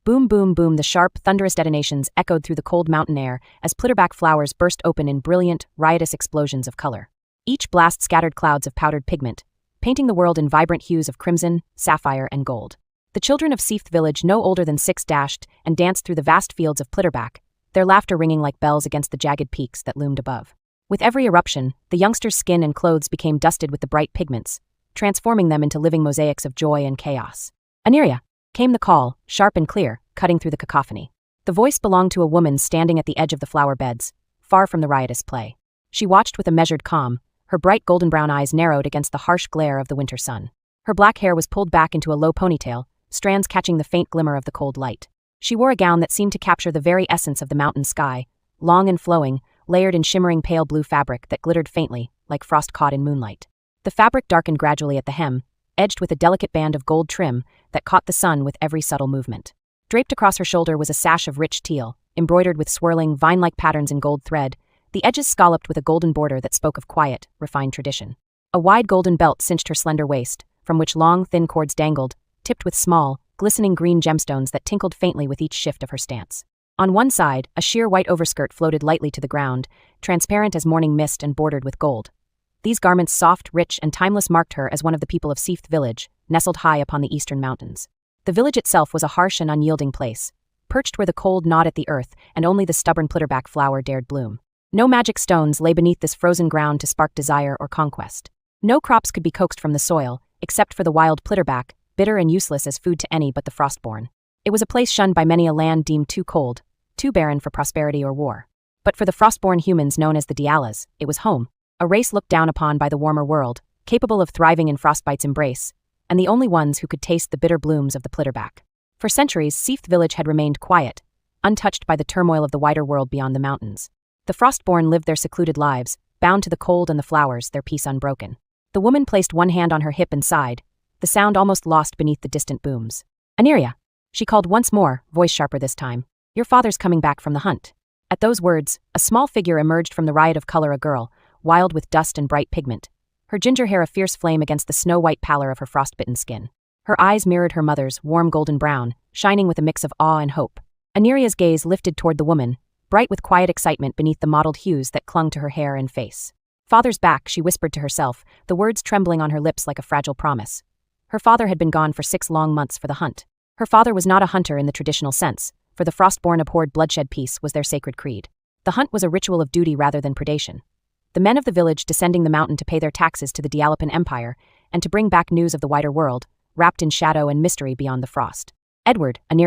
Boom, boom, boom, the sharp, thunderous detonations echoed through the cold mountain air as Plitterback flowers burst open in brilliant, riotous explosions of color. Each blast scattered clouds of powdered pigment, painting the world in vibrant hues of crimson, sapphire, and gold. The children of Seath Village, no older than 6, dashed and danced through the vast fields of Plitterback, their laughter ringing like bells against the jagged peaks that loomed above. With every eruption, the youngsters' skin and clothes became dusted with the bright pigments, transforming them into living mosaics of joy and chaos. Aniria! Came the call, sharp and clear, cutting through the cacophony. The voice belonged to a woman standing at the edge of the flower beds, far from the riotous play. She watched with a measured calm, her bright golden brown eyes narrowed against the harsh glare of the winter sun. Her black hair was pulled back into a low ponytail, strands catching the faint glimmer of the cold light. She wore a gown that seemed to capture the very essence of the mountain sky, long and flowing, layered in shimmering pale blue fabric that glittered faintly, like frost caught in moonlight. The fabric darkened gradually at the hem, edged with a delicate band of gold trim that caught the sun with every subtle movement. Draped across her shoulder was a sash of rich teal, embroidered with swirling, vine-like patterns in gold thread, the edges scalloped with a golden border that spoke of quiet, refined tradition. A wide golden belt cinched her slender waist, from which long, thin cords dangled, tipped with small, glistening green gemstones that tinkled faintly with each shift of her stance. On one side, a sheer white overskirt floated lightly to the ground, transparent as morning mist and bordered with gold. These garments, soft, rich, and timeless, marked her as one of the people of Seath Village, nestled high upon the eastern mountains. The village itself was a harsh and unyielding place, perched where the cold gnawed at the earth and only the stubborn Plitterback flower dared bloom. No magic stones lay beneath this frozen ground to spark desire or conquest. No crops could be coaxed from the soil, except for the wild Plitterback, bitter and useless as food to any but the frostborn. It was a place shunned by many, a land deemed too cold, too barren for prosperity or war. But for the frostborn humans known as the Dialas, it was home, a race looked down upon by the warmer world, capable of thriving in frostbite's embrace, and the only ones who could taste the bitter blooms of the Plitterback. For centuries, Seath Village had remained quiet, untouched by the turmoil of the wider world beyond the mountains. The frostborn lived their secluded lives, bound to the cold and the flowers, their peace unbroken. The woman placed one hand on her hip and sighed, the sound almost lost beneath the distant booms. Aniria! She called once more, voice sharper this time. Your father's coming back from the hunt. At those words, a small figure emerged from the riot of color, a girl, wild with dust and bright pigment. Her ginger hair a fierce flame against the snow-white pallor of her frostbitten skin. Her eyes mirrored her mother's, warm golden brown, shining with a mix of awe and hope. Aniria's gaze lifted toward the woman, bright with quiet excitement beneath the mottled hues that clung to her hair and face. Father's back, she whispered to herself, the words trembling on her lips like a fragile promise. Her father had been gone for 6 long months for the hunt. Her father was not a hunter in the traditional sense, for the frostborn abhorred bloodshed. Peace was their sacred creed. The hunt was a ritual of duty rather than predation. The men of the village descending the mountain to pay their taxes to the Dialapan Empire and to bring back news of the wider world, wrapped in shadow and mystery beyond the frost. Edward, Aniria